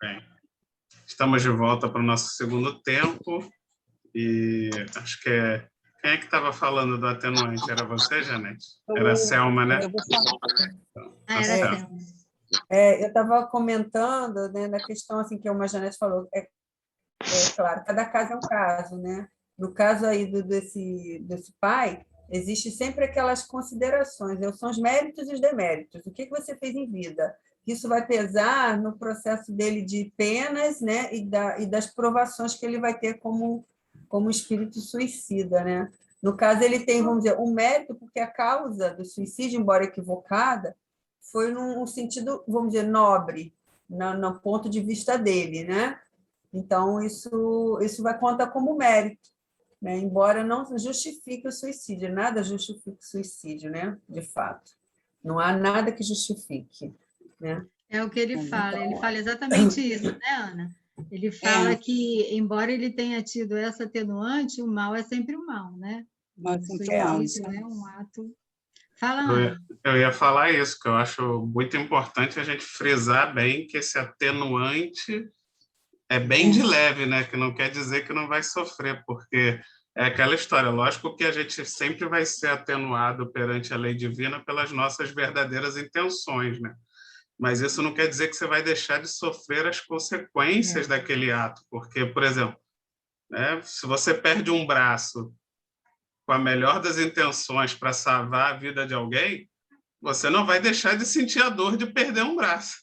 Bem, estamos de volta para o nosso segundo tempo e acho que é... Quem é que estava falando do atenuante? Era você, Janete? Era a Selma, né? Eu vou falar. A Era Selma. Selma. Eu estava comentando, né, da questão assim, que a Janete falou. Claro, cada caso é um caso, né? No caso aí desse pai, existe sempre aquelas considerações, né? São os méritos e os deméritos. O que você fez em vida? Isso vai pesar no processo dele de penas, né? E das provações que ele vai ter como espírito suicida, né? No caso, ele tem, vamos dizer, um mérito, porque a causa do suicídio, embora equivocada, foi num sentido, vamos dizer, nobre, no ponto de vista dele, né? Então, isso vai contar como mérito, né? Embora não justifique o suicídio, nada justifica o suicídio, né? De fato. Não há nada que justifique, né? É o que ele fala. Então, Ele fala exatamente isso, né, Ana? Ele fala que, embora ele tenha tido essa atenuante, o mal é sempre o mal, né? mal é O sempre o mal. suicídio é um ato... Fala, Eu ia, Ana. eu ia falar isso, que eu acho muito importante a gente frisar bem que esse atenuante é bem de leve, né? Que não quer dizer que não vai sofrer, porque é aquela história. Lógico que a gente sempre vai ser atenuado perante a lei divina pelas nossas verdadeiras intenções, né? Mas isso não quer dizer que você vai deixar de sofrer as consequências daquele ato, porque, por exemplo, né, se você perde um braço com a melhor das intenções para salvar a vida de alguém, você não vai deixar de sentir a dor de perder um braço.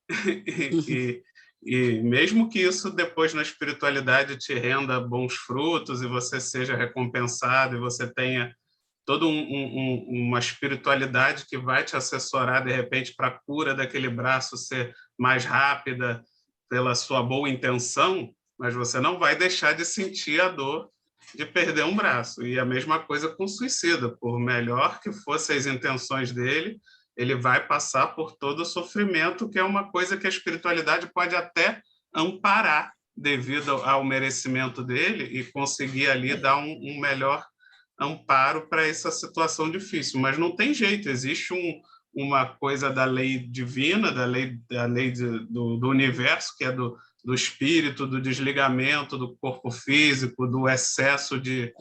e, e mesmo que isso depois na espiritualidade te renda bons frutos e você seja recompensado e você tenha toda uma espiritualidade que vai te assessorar de repente para a cura daquele braço ser mais rápida pela sua boa intenção, mas você não vai deixar de sentir a dor de perder um braço. E a mesma coisa com o suicida, por melhor que fossem as intenções dele, ele vai passar por todo o sofrimento, que é uma coisa que a espiritualidade pode até amparar devido ao merecimento dele e conseguir ali dar um melhor amparo para essa situação difícil. Mas não tem jeito, existe uma coisa da lei divina, da lei do universo, que é do espírito, do desligamento do corpo físico, do excesso de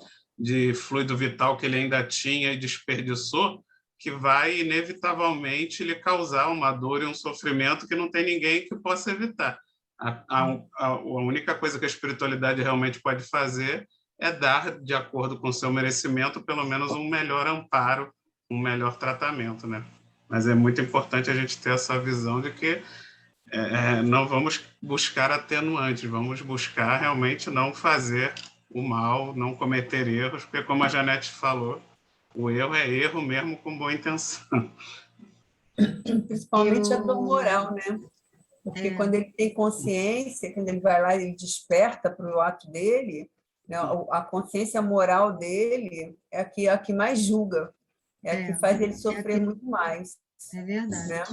fluido vital que ele ainda tinha e desperdiçou, que vai inevitavelmente lhe causar uma dor e um sofrimento que não tem ninguém que possa evitar. A única coisa que a espiritualidade realmente pode fazer é dar, de acordo com o seu merecimento, pelo menos um melhor amparo, um melhor tratamento, né? Mas é muito importante a gente ter essa visão de que não vamos buscar atenuantes, vamos buscar realmente não fazer o mal, não cometer erros, porque, como a Janete falou, o erro é erro mesmo com boa intenção. principalmente a dor moral, né? Porque quando ele tem consciência, quando ele vai lá e desperta para o ato dele, né, a consciência moral dele é a que mais julga, é a que faz ele sofrer muito mais. É verdade. Né?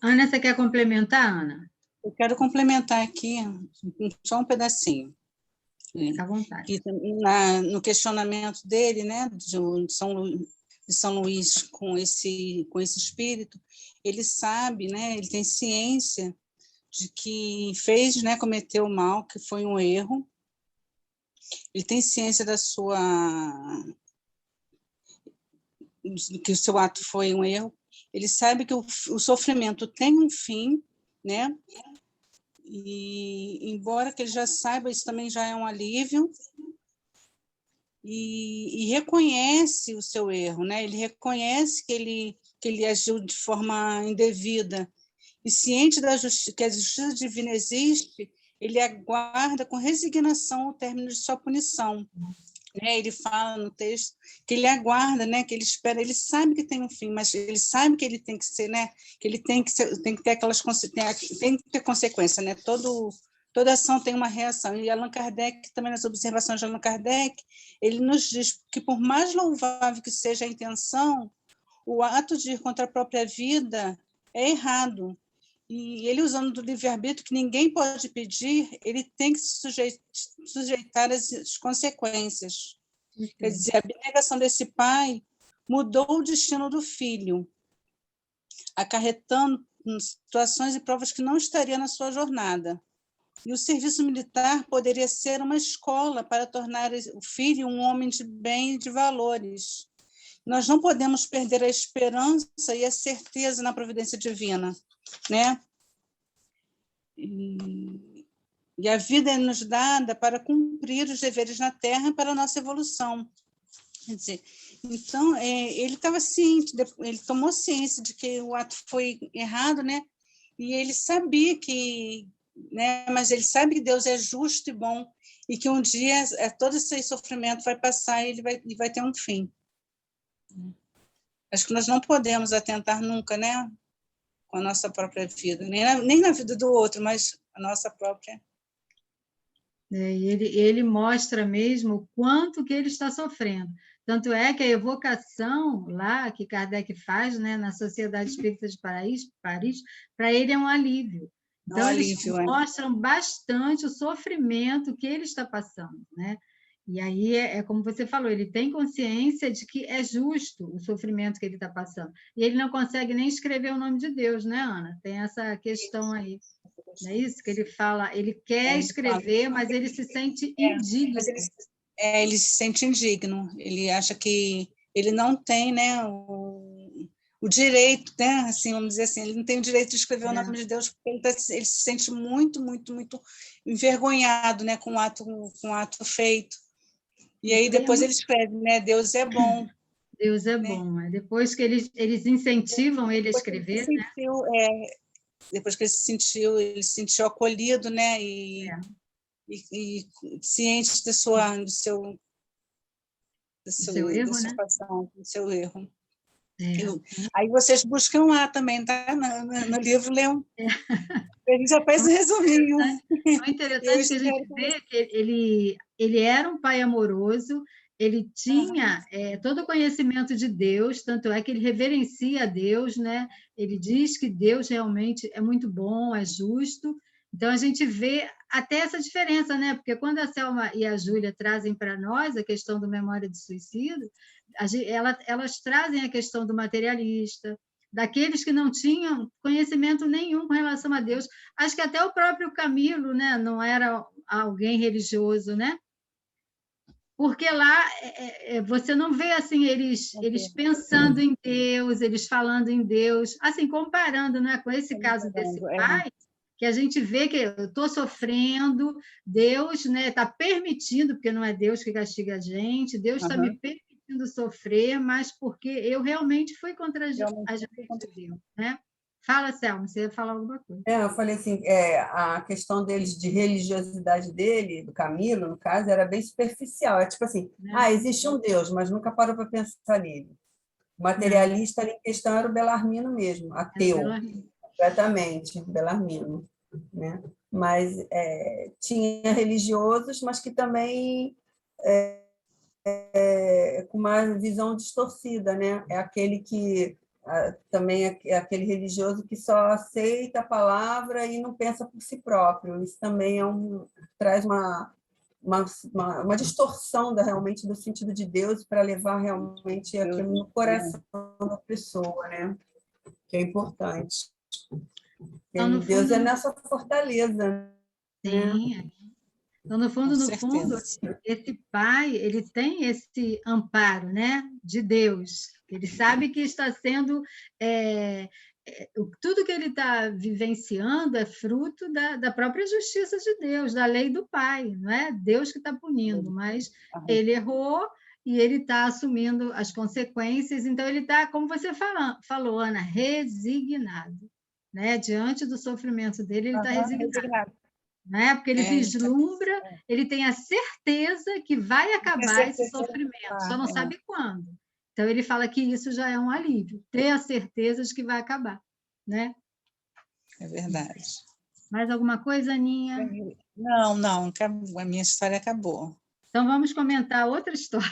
Ana, você quer complementar, Ana? Eu quero complementar aqui só um pedacinho. Fica à vontade. No questionamento dele, né, de São Luís com esse espírito, ele sabe, né, ele tem ciência de que fez, né, cometeu o mal, que foi um erro. Ele tem ciência que o seu ato foi um erro. Ele sabe que o sofrimento tem um fim, né? E, embora que ele já saiba, isso também já é um alívio, e reconhece o seu erro, né? Ele reconhece que ele agiu de forma indevida, e ciente que a justiça divina existe, ele aguarda com resignação o término de sua punição. Ele fala no texto que ele aguarda, né, que ele espera, ele sabe que tem um fim, mas ele sabe que ele tem que ser, né, que ele tem que ter aquelas tem que ter consequência, né? Toda ação tem uma reação. E Allan Kardec, também nas observações de Allan Kardec, ele nos diz que por mais louvável que seja a intenção, o ato de ir contra a própria vida é errado. E ele, usando do livre-arbítrio, que ninguém pode pedir, ele tem que se sujeitar às consequências. Quer dizer, a abnegação desse pai mudou o destino do filho, acarretando situações e provas que não estaria na sua jornada. E o serviço militar poderia ser uma escola para tornar o filho um homem de bem e de valores. Nós não podemos perder a esperança e a certeza na providência divina, né? E a vida é nos dada para cumprir os deveres na Terra para a nossa evolução. Quer dizer, então, ele estava ciente, ele tomou ciência de que o ato foi errado, né? E ele sabia que, né? Mas ele sabe que Deus é justo e bom e que um dia todo esse sofrimento vai passar e ele vai ter um fim. Acho que nós não podemos atentar nunca, né? Com a nossa própria vida, nem na vida do outro, mas a nossa própria. Ele mostra mesmo o quanto que ele está sofrendo. Tanto é que a evocação lá que Kardec faz, né, na Sociedade Espírita de Paris, para ele é um alívio. Então, eles mostram bastante o sofrimento que ele está passando, né? E aí, como você falou, ele tem consciência de que é justo o sofrimento que ele está passando. E ele não consegue nem escrever o nome de Deus, né, Ana? Tem essa questão aí. Não é isso que ele fala? Ele quer escrever, mas ele se sente indigno. Ele se sente indigno. Ele acha que ele não tem, né, o direito, né, assim, vamos dizer assim, ele não tem o direito de escrever o nome de Deus, porque ele se sente muito, muito, muito envergonhado, né, com o ato feito. E aí depois ele escreve, né, Deus é bom. Deus é bom. Depois que eles incentivam ele a escrever, né? Depois que ele se sentiu acolhido, né, e ciente do seu erro, né? Do seu erro. Aí vocês buscam lá também, tá? No livro, Leão. A gente já fez um resuminho. É interessante que a gente vê que ele era um pai amoroso, ele tinha todo o conhecimento de Deus, tanto é que ele reverencia a Deus, né? Ele diz que Deus realmente é muito bom, é justo. Então, a gente vê até essa diferença, né? Porque quando a Selma e a Júlia trazem para nós a questão do memória de suicídio, elas trazem a questão do materialista, daqueles que não tinham conhecimento nenhum com relação a Deus. Acho que até o próprio Camilo, né, não era alguém religioso, né? Porque lá você não vê assim eles pensando em Deus, eles falando em Deus, assim, comparando, né, com esse caso desse pai, que a gente vê que eu estou sofrendo, Deus, né, está permitindo, porque não é Deus que castiga a gente, Deus está me permitindo sofrer, mas porque eu realmente fui contra as leis de Deus, né? Fala, Selma, você ia falar alguma coisa. Eu falei assim, a questão deles, de religiosidade dele, do Camilo, no caso, era bem superficial. É tipo assim, existe um Deus, mas nunca parou para pensar nele. O materialista ali em questão era o Belarmino mesmo, ateu, completamente, Belarmino, né? Mas tinha religiosos, mas que também com uma visão distorcida, né? É aquele que também é aquele religioso que só aceita a palavra e não pensa por si próprio. Isso também traz uma distorção realmente do sentido de Deus para levar realmente aquilo no coração da pessoa, né? Que é importante. Então, Deus é nossa fortaleza. Sim, né? Então, no fundo, esse pai, ele tem esse amparo, né, de Deus. Ele sabe que está sendo... tudo que ele está vivenciando é fruto da própria justiça de Deus, da lei do pai, não é Deus que está punindo, mas ele errou e ele está assumindo as consequências. Então, ele está, como você falou, Ana, resignado, né? Diante do sofrimento dele, ele está resignado. Né? Porque ele vislumbra, ele tem a certeza que vai acabar esse sofrimento, só não sabe quando. Então, ele fala que isso já é um alívio, ter a certeza de que vai acabar. Né? É verdade. Mais alguma coisa, Aninha? Não, a minha história acabou. Então, vamos comentar outra história.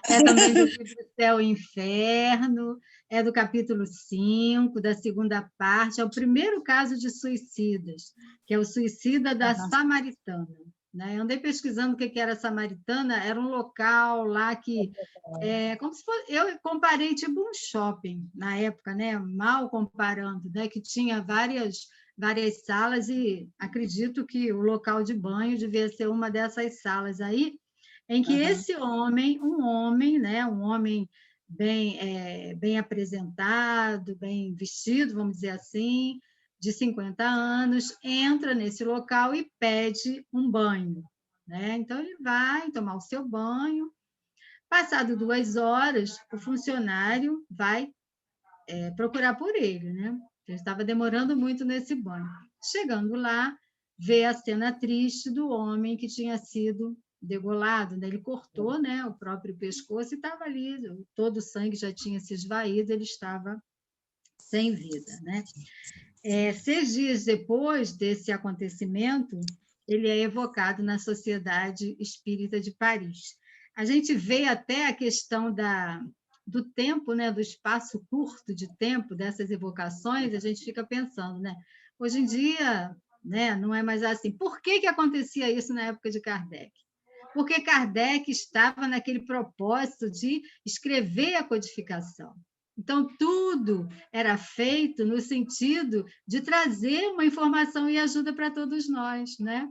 É também do livro Céu e Inferno, é do capítulo 5, da segunda parte, é o primeiro caso de suicidas, que é o suicida da Samaritana. né? Eu andei pesquisando o que era Samaritana, era um local lá que, como se fosse, eu comparei tipo um shopping na época, né? Mal comparando, né? Que tinha várias salas e acredito que o local de banho devia ser uma dessas salas aí, em que esse homem, um homem bem apresentado, bem vestido, vamos dizer assim, de 50 anos, entra nesse local e pede um banho, né? Então, ele vai tomar o seu banho. Passado 2 horas, o funcionário vai procurar por ele, né? Ele estava demorando muito nesse banho. Chegando lá, vê a cena triste do homem que tinha sido degolado, né? Ele cortou, né, o próprio pescoço e estava ali, todo o sangue já tinha se esvaído, ele estava sem vida, né? 6 dias depois desse acontecimento, ele é evocado na Sociedade Espírita de Paris. A gente vê até a questão do tempo, né, do espaço curto de tempo dessas evocações, a gente fica pensando, né? Hoje em dia, né, não é mais assim. Por que acontecia isso na época de Kardec? Porque Kardec estava naquele propósito de escrever a codificação. Então, tudo era feito no sentido de trazer uma informação e ajuda para todos nós, né?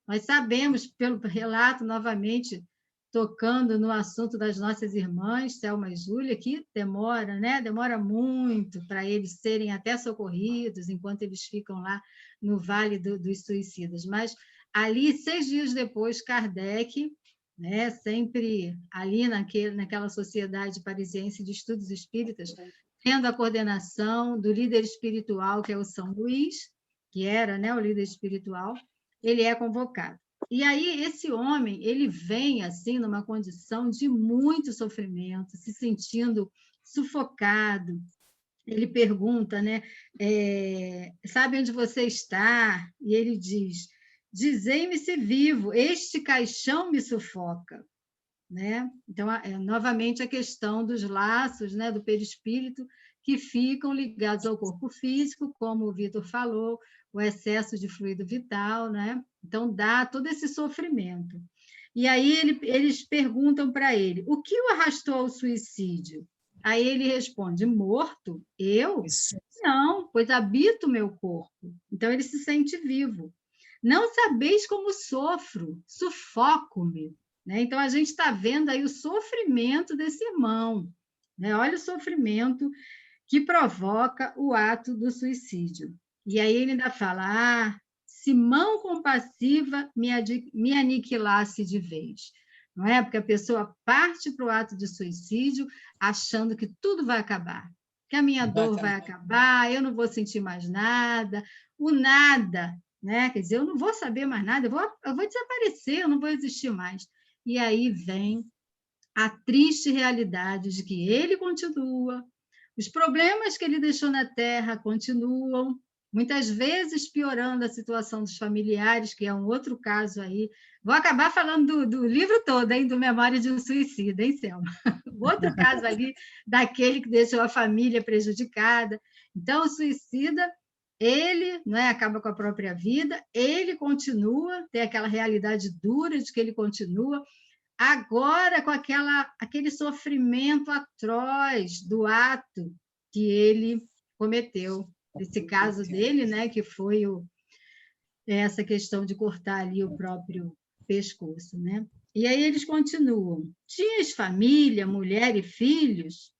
Nós sabemos, pelo relato, novamente, tocando no assunto das nossas irmãs, Selma e Júlia, que demora, né? Demora muito para eles serem até socorridos, enquanto eles ficam lá no Vale dos Suicidas. Mas ali, 6 dias depois, Kardec, né, sempre ali naquela Sociedade Parisiense de Estudos Espíritas, tendo a coordenação do líder espiritual, que é o São Luís, que era, né, o líder espiritual, ele é convocado. E aí esse homem, ele vem assim numa condição de muito sofrimento, se sentindo sufocado. Ele pergunta, né, sabe onde você está? E ele diz: dizei-me se vivo, este caixão me sufoca, né? Então, novamente, a questão dos laços, né, do perispírito, que ficam ligados ao corpo físico, como o Vitor falou, o excesso de fluido vital, né? Então, dá todo esse sofrimento. E aí eles perguntam para ele: o que o arrastou ao suicídio? Aí ele responde: morto? Eu? Não, pois habito o meu corpo. Então, ele se sente vivo. Não sabeis como sofro, sufoco-me. Né? Então, a gente está vendo aí o sofrimento desse irmão. Né? Olha o sofrimento que provoca o ato do suicídio. E aí ele ainda fala: se mão compassiva me aniquilasse de vez. Não é? Porque a pessoa parte para o ato de suicídio achando que tudo vai acabar, que a minha dor vai acabar, eu não vou sentir mais nada, o nada, né? Quer dizer, eu não vou saber mais nada, eu vou desaparecer, eu não vou existir mais. E aí vem a triste realidade de que ele continua, os problemas que ele deixou na Terra continuam, muitas vezes piorando a situação dos familiares, que é um outro caso aí. Vou acabar falando do livro todo, hein, do Memória de um Suicida, hein, Selma? Outro caso ali, daquele que deixou a família prejudicada. Então, o suicida, ele, né, acaba com a própria vida, ele continua, tem aquela realidade dura de que ele continua, agora com aquele sofrimento atroz do ato que ele cometeu. Esse caso dele, né, que foi essa questão de cortar ali o próprio pescoço, né? E aí eles continuam: tinhas família, mulher e filhos?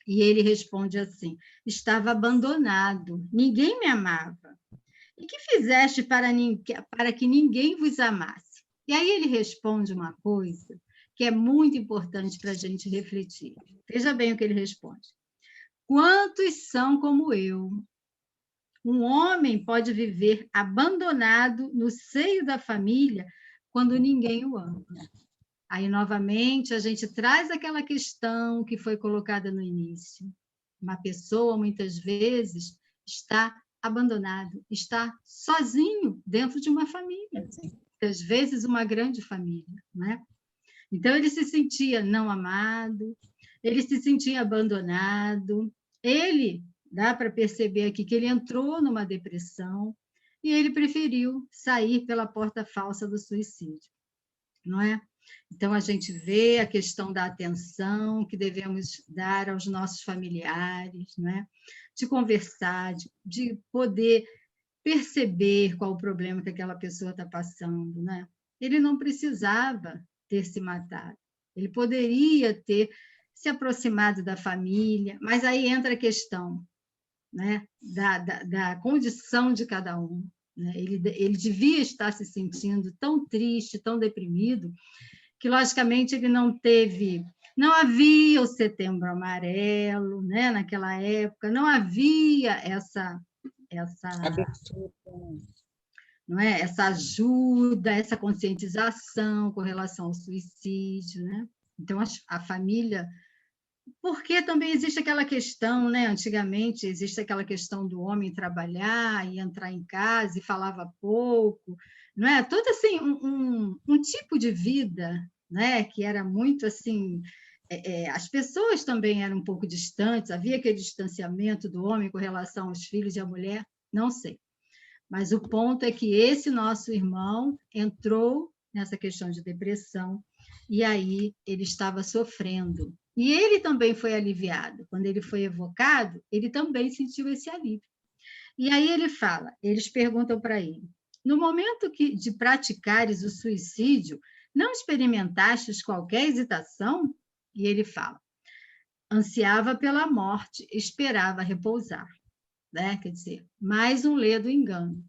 E ele responde assim: estava abandonado, ninguém me amava. E que fizeste para que ninguém vos amasse? E aí ele responde uma coisa que é muito importante para a gente refletir. Veja bem o que ele responde: quantos são como eu? Um homem pode viver abandonado no seio da família quando ninguém o ama. Aí, novamente, a gente traz aquela questão que foi colocada no início. Uma pessoa, muitas vezes, está abandonado, está sozinho dentro de uma família. Às vezes, uma grande família, né? Então, ele se sentia não amado, ele se sentia abandonado, dá para perceber aqui que ele entrou numa depressão, e ele preferiu sair pela porta falsa do suicídio, não é? Então, a gente vê a questão da atenção que devemos dar aos nossos familiares, não é? De conversar, de poder perceber qual o problema que aquela pessoa está passando, né? Ele não precisava ter se matado, ele poderia ter se aproximado da família, mas aí entra a questão, né, da condição de cada um, né? Ele devia estar se sentindo tão triste, tão deprimido, que, logicamente, ele não havia o Setembro Amarelo, né, naquela época, não havia essa não é? Essa ajuda, essa conscientização com relação ao suicídio, né? Então, a família... Porque também existe aquela questão, né? Antigamente, existe aquela questão do homem trabalhar e entrar em casa e falava pouco, não é? Todo assim, um tipo de vida, né? Que era muito assim... as pessoas também eram um pouco distantes, havia aquele distanciamento do homem com relação aos filhos e à mulher, não sei. Mas o ponto é que esse nosso irmão entrou nessa questão de depressão e aí ele estava sofrendo. E ele também foi aliviado. Quando ele foi evocado, ele também sentiu esse alívio. E aí ele fala, eles perguntam para ele, no momento de praticares o suicídio, não experimentaste qualquer hesitação? E ele fala, ansiava pela morte, esperava repousar. Né? Quer dizer, mais um ledo engano.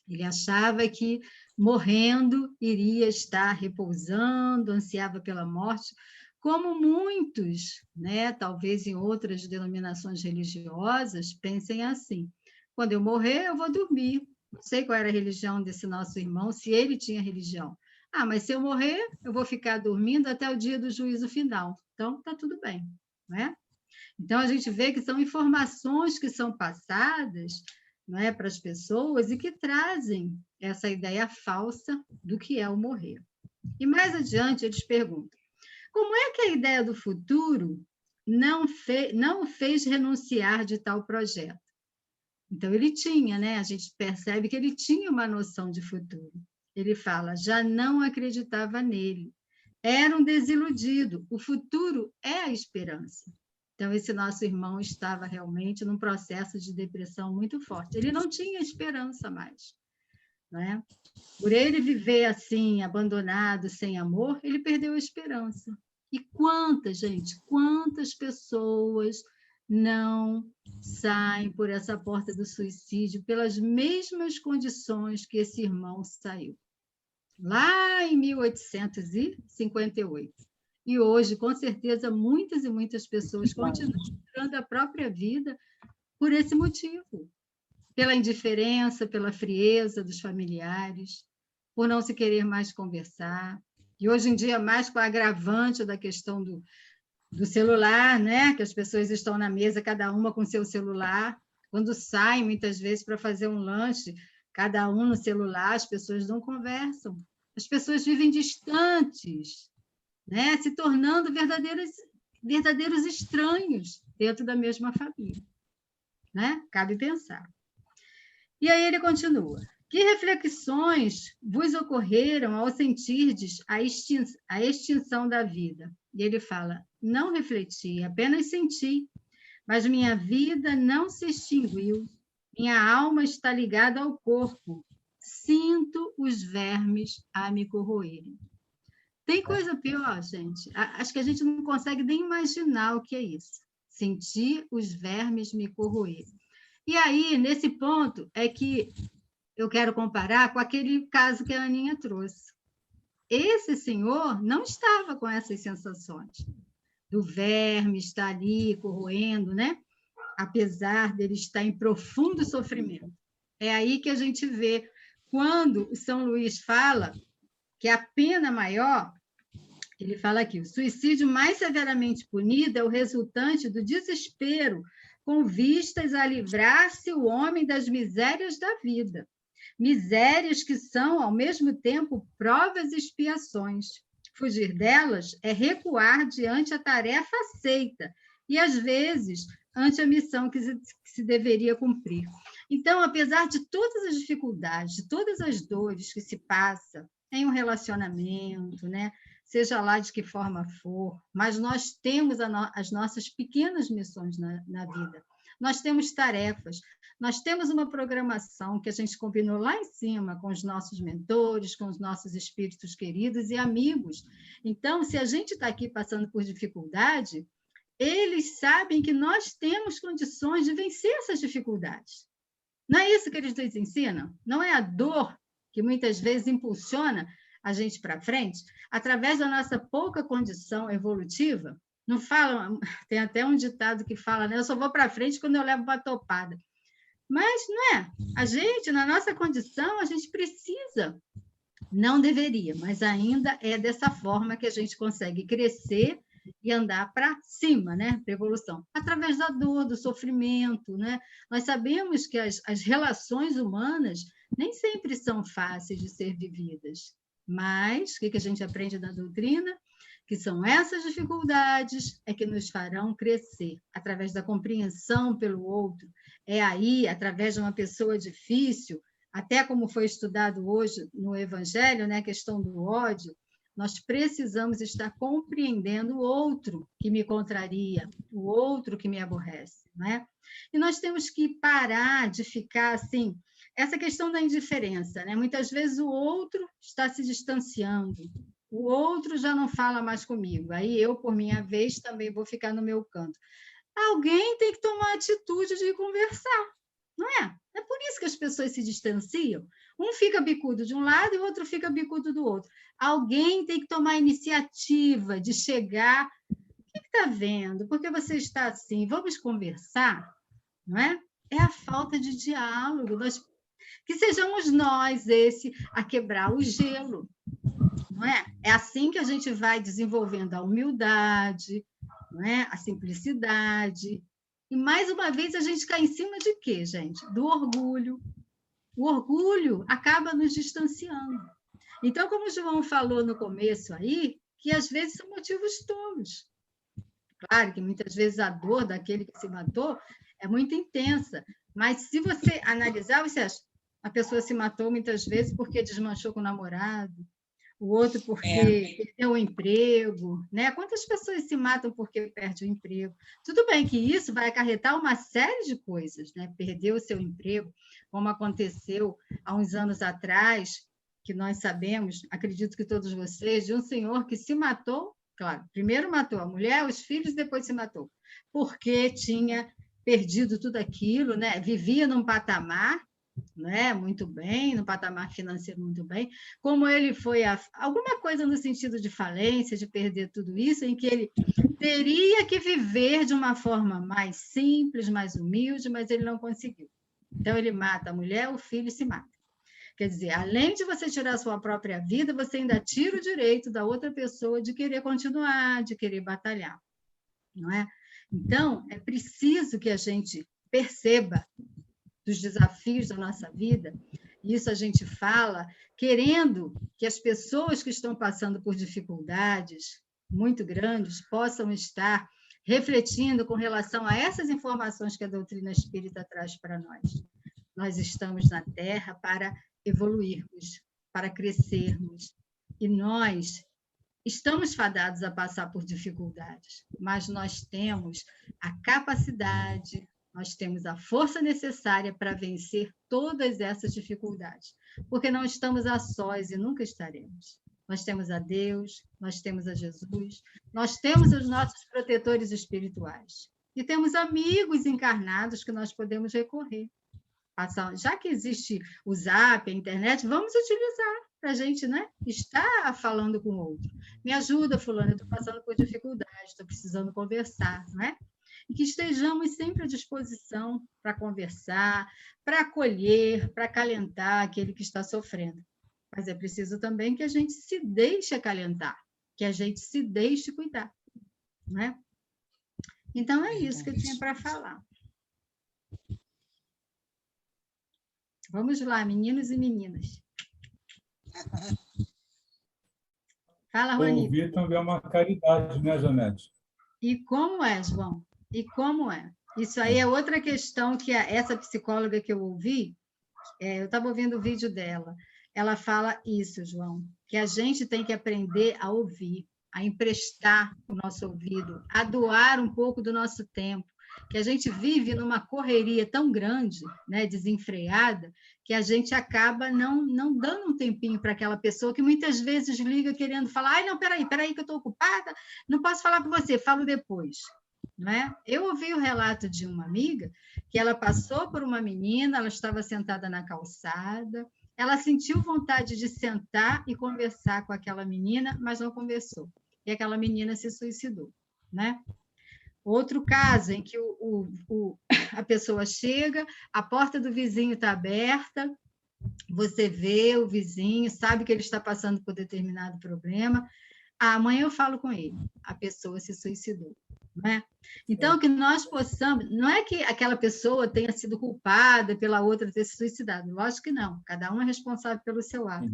Ele achava que morrendo iria estar repousando, ansiava pela morte, como muitos, né, talvez em outras denominações religiosas, pensem assim, quando eu morrer, eu vou dormir. Não sei qual era a religião desse nosso irmão, se ele tinha religião. Ah, mas se eu morrer, eu vou ficar dormindo até o dia do juízo final. Então, está tudo bem, não é? Então, a gente vê que são informações que são passadas, não é, para as pessoas e que trazem essa ideia falsa do que é o morrer. E mais adiante, eles perguntam, como é que a ideia do futuro não o fez renunciar de tal projeto? Então, ele tinha, né? A gente percebe que ele tinha uma noção de futuro. Ele fala, já não acreditava nele. Era um desiludido. O futuro é a esperança. Então, esse nosso irmão estava realmente num processo de depressão muito forte. Ele não tinha esperança mais, não é? Por ele viver assim, abandonado, sem amor, ele perdeu a esperança. E quantas pessoas não saem por essa porta do suicídio pelas mesmas condições que esse irmão saiu? Lá em 1858. E hoje, com certeza, muitas e muitas pessoas continuam tirando a própria vida por esse motivo. Pela indiferença, pela frieza dos familiares, por não se querer mais conversar. E hoje em dia, mais com a agravante da questão do celular, né? Que as pessoas estão na mesa, cada uma com seu celular. Quando saem, muitas vezes, para fazer um lanche, cada um no celular, as pessoas não conversam. As pessoas vivem distantes, né? Se tornando verdadeiros estranhos dentro da mesma família. Né? Cabe pensar. E aí ele continua. Que reflexões vos ocorreram ao sentirdes a extinção da vida? E ele fala, não refleti, apenas senti, mas minha vida não se extinguiu, minha alma está ligada ao corpo, sinto os vermes a me corroerem. Tem coisa pior, gente? Acho que a gente não consegue nem imaginar o que é isso. Sentir os vermes me corroerem. E aí, nesse ponto, é que eu quero comparar com aquele caso que a Aninha trouxe. Esse senhor não estava com essas sensações do verme estar ali corroendo, né? Apesar dele estar em profundo sofrimento. É aí que a gente vê, quando o São Luís fala que a pena maior, ele fala aqui, o suicídio mais severamente punido é o resultante do desespero com vistas a livrar-se o homem das misérias da vida. Misérias que são, ao mesmo tempo, provas e expiações. Fugir delas é recuar diante a tarefa aceita e, às vezes, ante a missão que se deveria cumprir. Então, apesar de todas as dificuldades, de todas as dores que se passa em um relacionamento, né? Seja lá de que forma for, mas nós temos as nossas pequenas missões na vida. Nós temos tarefas, nós temos uma programação que a gente combinou lá em cima com os nossos mentores, com os nossos espíritos queridos e amigos. Então, se a gente está aqui passando por dificuldade, eles sabem que nós temos condições de vencer essas dificuldades. Não é isso que eles nos ensinam? Não é a dor que muitas vezes impulsiona a gente para frente, através da nossa pouca condição evolutiva? Não falam, tem até um ditado que fala, né? Eu só vou para frente quando eu levo uma topada. Mas não é. A gente, na nossa condição, a gente precisa. Não deveria, mas ainda é dessa forma que a gente consegue crescer e andar para cima, né? Para evolução. Através da dor, do sofrimento, né? Nós sabemos que as relações humanas nem sempre são fáceis de ser vividas. Mas, o que a gente aprende na doutrina? Que são essas dificuldades é que nos farão crescer, através da compreensão pelo outro. É aí, através de uma pessoa difícil, até como foi estudado hoje no Evangelho, né, a questão do ódio, nós precisamos estar compreendendo o outro que me contraria, o outro que me aborrece, né? E nós temos que parar de ficar assim, essa questão da indiferença, né? Muitas vezes o outro está se distanciando, o outro já não fala mais comigo, aí eu, por minha vez, também vou ficar no meu canto. Alguém tem que tomar a atitude de conversar, não é? É por isso que as pessoas se distanciam. Um fica bicudo de um lado e o outro fica bicudo do outro. Alguém tem que tomar a iniciativa de chegar. O que está vendo? Por que você está assim? Vamos conversar? Não é? É a falta de diálogo. Que sejamos nós a quebrar o gelo. Não é? É assim que a gente vai desenvolvendo a humildade, não é? A simplicidade. E, mais uma vez, a gente cai em cima de quê, gente? Do orgulho. O orgulho acaba nos distanciando. Então, como o João falou no começo aí, que às vezes são motivos tolos. Claro que muitas vezes a dor daquele que se matou é muito intensa, mas se você analisar, você acha, a pessoa se matou muitas vezes porque desmanchou com o namorado, o outro porque perdeu o emprego, né? Quantas pessoas se matam porque perdem o emprego? Tudo bem que isso vai acarretar uma série de coisas, né? Perder o seu emprego, como aconteceu há uns anos atrás, que nós sabemos, acredito que todos vocês, de um senhor que se matou, claro, primeiro matou a mulher, os filhos, depois se matou, porque tinha perdido tudo aquilo, né? Vivia num patamar, né, muito bem, no patamar financeiro muito bem, como ele foi alguma coisa no sentido de falência, de perder tudo isso, em que ele teria que viver de uma forma mais simples, mais humilde, mas ele não conseguiu. Então, ele mata a mulher, o filho e se mata. Quer dizer, além de você tirar a sua própria vida, você ainda tira o direito da outra pessoa de querer continuar, de querer batalhar, não é? Então, é preciso que a gente perceba dos desafios da nossa vida, isso a gente fala querendo que as pessoas que estão passando por dificuldades muito grandes possam estar refletindo com relação a essas informações que a doutrina espírita traz para nós. Nós estamos na Terra para evoluirmos, para crescermos, e nós estamos fadados a passar por dificuldades, mas nós temos a capacidade, nós temos a força necessária para vencer todas essas dificuldades, porque não estamos a sós e nunca estaremos. Nós temos a Deus, nós temos a Jesus, nós temos os nossos protetores espirituais e temos amigos encarnados que nós podemos recorrer. Já que existe o Zap, a internet, vamos utilizar para a gente, né, estar falando com o outro. Me ajuda, fulano, eu estou passando por dificuldade, estou precisando conversar, não é? E que estejamos sempre à disposição para conversar, para acolher, para acalentar aquele que está sofrendo. Mas é preciso também que a gente se deixe acalentar, que a gente se deixe cuidar, não é? Então, é isso que eu tinha para falar. Vamos lá, meninos e meninas. Fala, Rony. Ouvir também é uma caridade, né, Janete? E como é, João? E como é? Isso aí é outra questão que essa psicóloga que eu ouvi, eu estava ouvindo o vídeo dela, ela fala isso, João, que a gente tem que aprender a ouvir, a emprestar o nosso ouvido, a doar um pouco do nosso tempo, que a gente vive numa correria tão grande, né, desenfreada, que a gente acaba não dando um tempinho para aquela pessoa que muitas vezes liga querendo falar, ai, não, peraí que eu estou ocupada, não posso falar com você, falo depois. Não é? Eu ouvi o relato de uma amiga que ela passou por uma menina, ela estava sentada na calçada, ela sentiu vontade de sentar e conversar com aquela menina, mas não conversou. E aquela menina se suicidou, né? Outro caso em que a pessoa chega, a porta do vizinho está aberta, você vê o vizinho, sabe que ele está passando por determinado problema, amanhã eu falo com ele, a pessoa se suicidou. Não é? Então, que nós possamos, não é que aquela pessoa tenha sido culpada pela outra ter se suicidado, lógico que não, cada um é responsável pelo seu ato,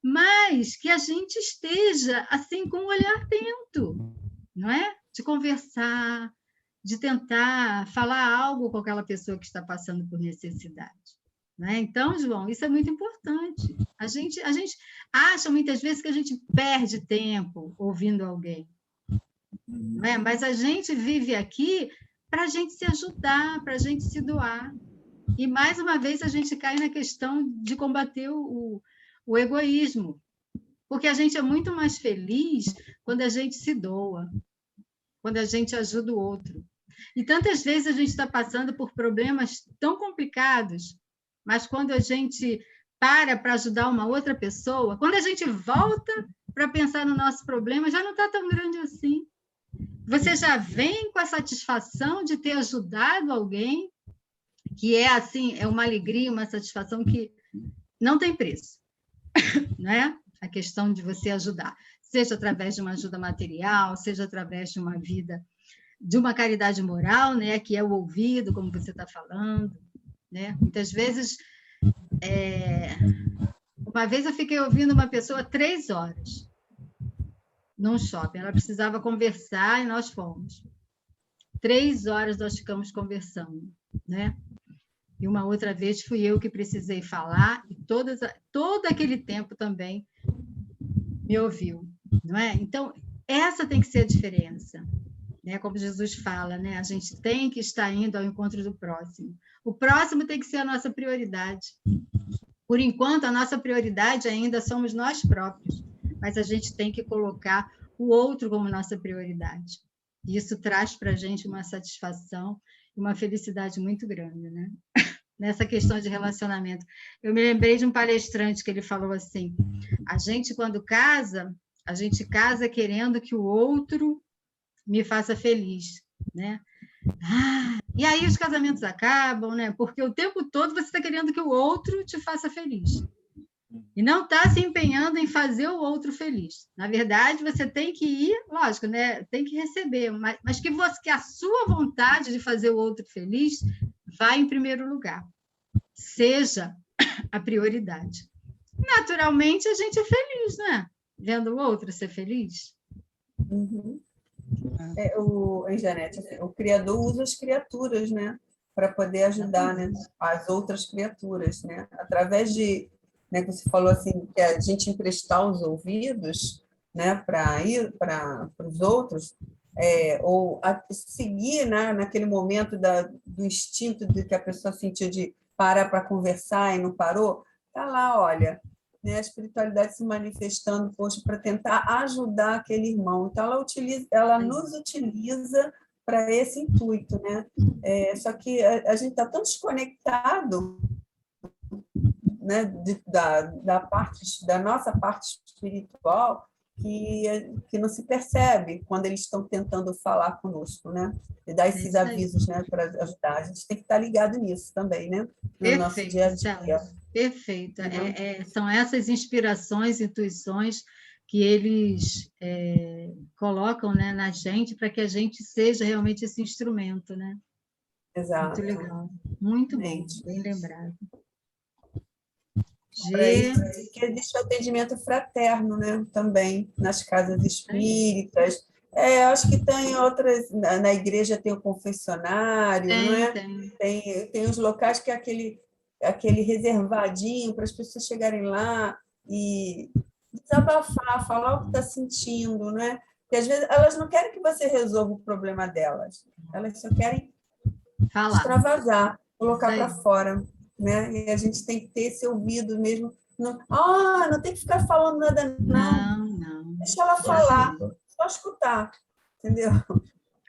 mas que a gente esteja assim com um olhar atento, não é? De conversar, de tentar falar algo com aquela pessoa que está passando por necessidade. Né? Então, João, isso é muito importante. A gente acha muitas vezes que a gente perde tempo ouvindo alguém. Não é? Mas a gente vive aqui para a gente se ajudar, para a gente se doar. E, mais uma vez, a gente cai na questão de combater o egoísmo, porque a gente é muito mais feliz quando a gente se doa, quando a gente ajuda o outro. E tantas vezes a gente está passando por problemas tão complicados, mas quando a gente para ajudar uma outra pessoa, quando a gente volta para pensar no nosso problema, já não está tão grande assim. Você já vem com a satisfação de ter ajudado alguém, que é assim, é uma alegria, uma satisfação que não tem preço, né? A questão de você ajudar, seja através de uma ajuda material, seja através de uma vida, de uma caridade moral, né? Que é o ouvido, como você está falando, né? Muitas vezes, uma vez eu fiquei ouvindo uma pessoa 3 horas num shopping, ela precisava conversar e nós fomos. 3 horas nós ficamos conversando, né? E uma outra vez fui eu que precisei falar e todo aquele tempo também me ouviu, não é? Então, essa tem que ser a diferença, né? Como Jesus fala, né? A gente tem que estar indo ao encontro do próximo. O próximo tem que ser a nossa prioridade. Por enquanto, a nossa prioridade ainda somos nós próprios, mas a gente tem que colocar o outro como nossa prioridade. E isso traz para a gente uma satisfação e uma felicidade muito grande, né? Nessa questão de relacionamento. Eu me lembrei de um palestrante que ele falou assim, a gente, quando casa, a gente casa querendo que o outro me faça feliz, né? E aí os casamentos acabam, né? Porque o tempo todo você está querendo que o outro te faça feliz. E não está se empenhando em fazer o outro feliz. Na verdade, você tem que ir, lógico, né? Tem que receber, mas que a sua vontade de fazer o outro feliz vá em primeiro lugar. Seja a prioridade. Naturalmente, a gente é feliz, né? Vendo o outro ser feliz. Uhum. Janete, o Criador usa as criaturas, né? Para poder ajudar, né? As outras criaturas, né? Através de... Né, que você falou assim, que a gente emprestar os ouvidos, né, para ir para os outros, ou seguir, né, naquele momento do instinto de que a pessoa sentiu de parar para conversar e não parou, tá lá, olha, né, a espiritualidade se manifestando para tentar ajudar aquele irmão. Então, ela nos utiliza para esse intuito, né? Só que a gente está tão desconectado, né, da nossa parte espiritual, que não se percebe quando eles estão tentando falar conosco, né? E dar esses avisos, né, para ajudar. A gente tem que estar ligado nisso também, né? No nosso dia a dia. Perfeito. São essas inspirações, intuições que eles colocam, né, na gente para que a gente seja realmente esse instrumento, né? Exato. Muito legal. Muito bem, bem lembrado. Para isso que existe o atendimento fraterno, né? Também nas casas espíritas, Acho que tem outras, na igreja tem o confessionário, não é? Tem os locais que é aquele reservadinho para as pessoas chegarem lá e desabafar, falar o que está sentindo, não é? Porque às vezes elas não querem que você resolva o problema delas, elas só querem extravasar, colocar para fora, né? E a gente tem que ter esse ouvido mesmo. Não tem que ficar falando nada, não. Deixa ela falar, só escutar, entendeu?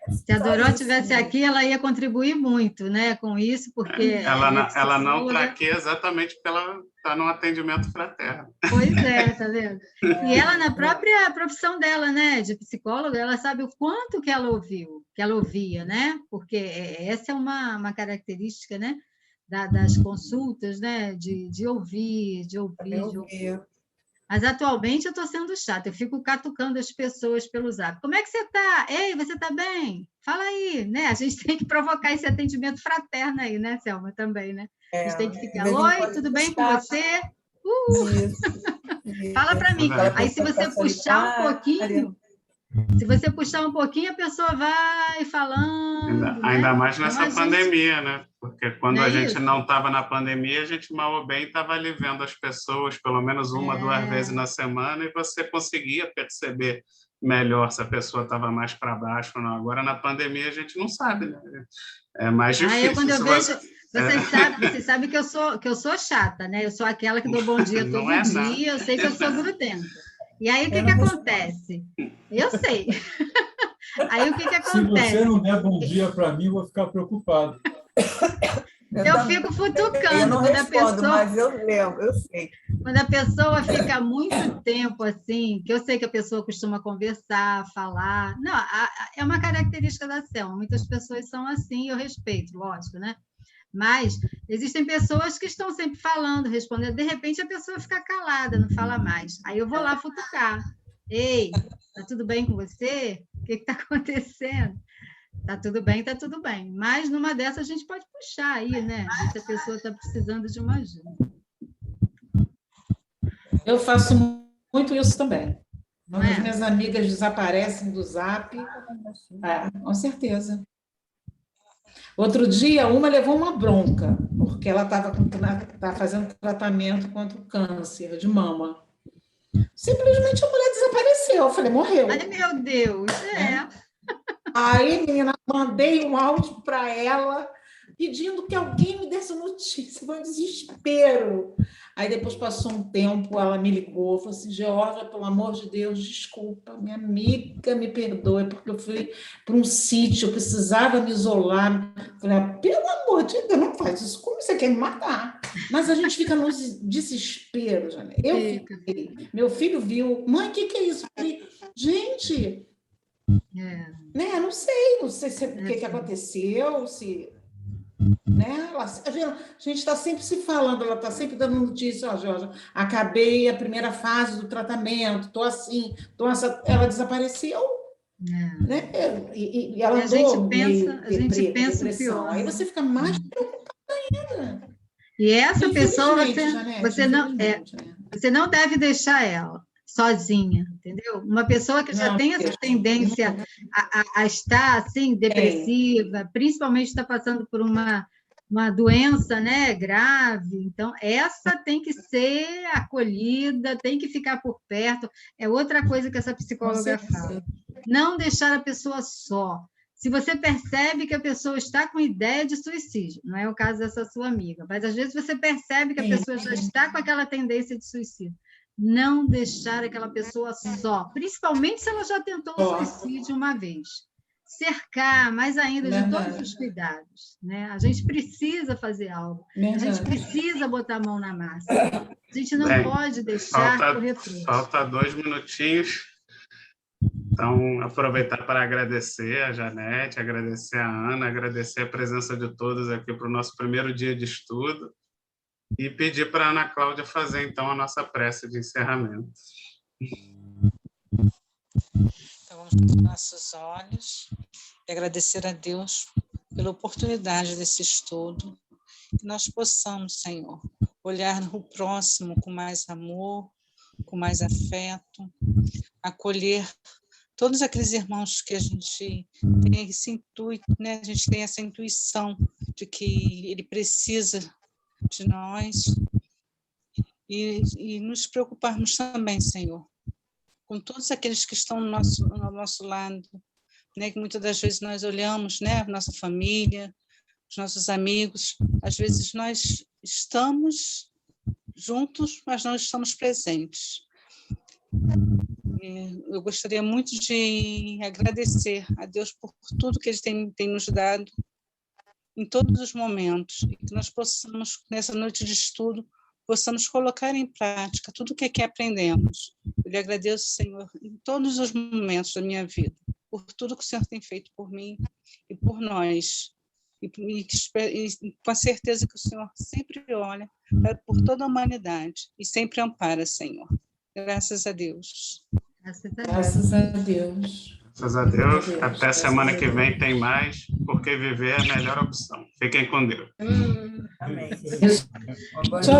Se a Doró estivesse aqui, ela ia contribuir muito, né, com isso, porque... Ela não está aqui exatamente porque ela está num atendimento fraterno. Pois é, tá vendo? E ela, na própria profissão dela, né, de psicóloga, ela sabe o quanto que ela ouvia, né? Porque essa é uma característica, né, das consultas, né, de ouvir. Mas atualmente eu estou sendo chata, eu fico catucando as pessoas pelo zap. Como é que você está? Ei, você está bem? Fala aí, né? A gente tem que provocar esse atendimento fraterno aí, né, Selma, também, né? A gente tem que ficar, oi, tudo bem com você? Fala para mim. Aí se você puxar um pouquinho, a pessoa vai falando. Ainda mais nessa pandemia, né? Porque quando a gente não estava na pandemia, a gente mal ou bem estava ali vendo as pessoas pelo menos 2 vezes na semana e você conseguia perceber melhor se a pessoa estava mais para baixo ou não. Agora, na pandemia, a gente não sabe, né? É mais difícil. Quando eu vejo... Vocês sabem que eu sou chata, né? Eu sou aquela que dou bom dia todo dia, eu sei que eu sou grudenta. E aí, o que acontece? Eu sei. Aí, o que acontece? Se você não der bom dia para mim, eu vou ficar preocupado. Eu fico futucando. Eu não respondo, mas eu lembro, eu sei. Quando a pessoa fica muito tempo assim, que eu sei que a pessoa costuma conversar, falar... Não, é uma característica da Selma. Muitas pessoas são assim, eu respeito, lógico, né? Mas existem pessoas que estão sempre falando, respondendo. De repente, a pessoa fica calada, não fala mais. Aí eu vou lá futucar. Ei, tá tudo bem com você? O que está acontecendo? Tá tudo bem, tá tudo bem. Mas numa dessas a gente pode puxar aí, né? Se a pessoa está precisando de uma ajuda. Eu faço muito isso também. Quando as minhas amigas desaparecem do Zap, com certeza. Outro dia, uma levou uma bronca, porque ela estava fazendo tratamento contra o câncer de mama. Simplesmente a mulher desapareceu. Eu falei, morreu. Ai, meu Deus, Aí, menina, mandei um áudio para ela, pedindo que alguém me desse notícia. Foi um desespero. Aí, depois passou um tempo, ela me ligou, falou assim, Georgia, pelo amor de Deus, desculpa, minha amiga, me perdoe, porque eu fui para um sítio, eu precisava me isolar. Eu falei, pelo amor de Deus, não faz isso, como você quer me matar? Mas a gente fica no desespero, Janete. Eu fiquei, meu filho viu, mãe, o que é isso? Eu falei, gente, né? Não sei o que aconteceu, se... Né? A gente está sempre se falando, ela está sempre dando notícia, Jorge, acabei a primeira fase do tratamento, estou assim, ela desapareceu, né? E ela a gente pensa depressão. pior. Aí você fica mais preocupada ainda. E essa pessoa, Janete, você não deve deixar ela sozinha, entendeu? Uma pessoa que já tem essa tendência a estar assim, depressiva, principalmente está passando por uma doença, né, grave, então essa tem que ser acolhida, tem que ficar por perto. É outra coisa que essa psicóloga fala. Não deixar a pessoa só. Se você percebe que a pessoa está com ideia de suicídio, não é o caso dessa sua amiga, mas às vezes você percebe que a pessoa já está com aquela tendência de suicídio. Não deixar aquela pessoa só, principalmente se ela já tentou o suicídio uma vez. Cercar mais ainda de todos os cuidados, né? A gente precisa fazer algo, a gente precisa botar a mão na massa. A gente não pode deixar correr frouxo. Falta 2 minutinhos. Então, aproveitar para agradecer a Janete, agradecer a Ana, agradecer a presença de todos aqui para o nosso primeiro dia de estudo. E pedir para a Ana Cláudia fazer, então, a nossa prece de encerramento. Então, vamos fechar nossos olhos e agradecer a Deus pela oportunidade desse estudo, que nós possamos, Senhor, olhar no próximo com mais amor, com mais afeto, acolher todos aqueles irmãos que a gente tem esse intuito, né? A gente tem essa intuição de que ele precisa de nós e nos preocuparmos também, Senhor, com todos aqueles que estão ao nosso lado, né? Que muitas das vezes nós olhamos, né? A nossa família, os nossos amigos, às vezes nós estamos juntos, mas não estamos presentes. Eu gostaria muito de agradecer a Deus por tudo que Ele tem nos dado em todos os momentos, e que nós possamos, nessa noite de estudo, possamos colocar em prática tudo o que aqui aprendemos. Eu lhe agradeço, Senhor, em todos os momentos da minha vida, por tudo que o Senhor tem feito por mim e por nós. E com a certeza que o Senhor sempre olha por toda a humanidade e sempre ampara, Senhor. Graças a Deus. Graças a Deus. Graças a Deus. Até semana que vem tem mais, porque viver é a melhor opção. Fiquem com Deus. Amém. Só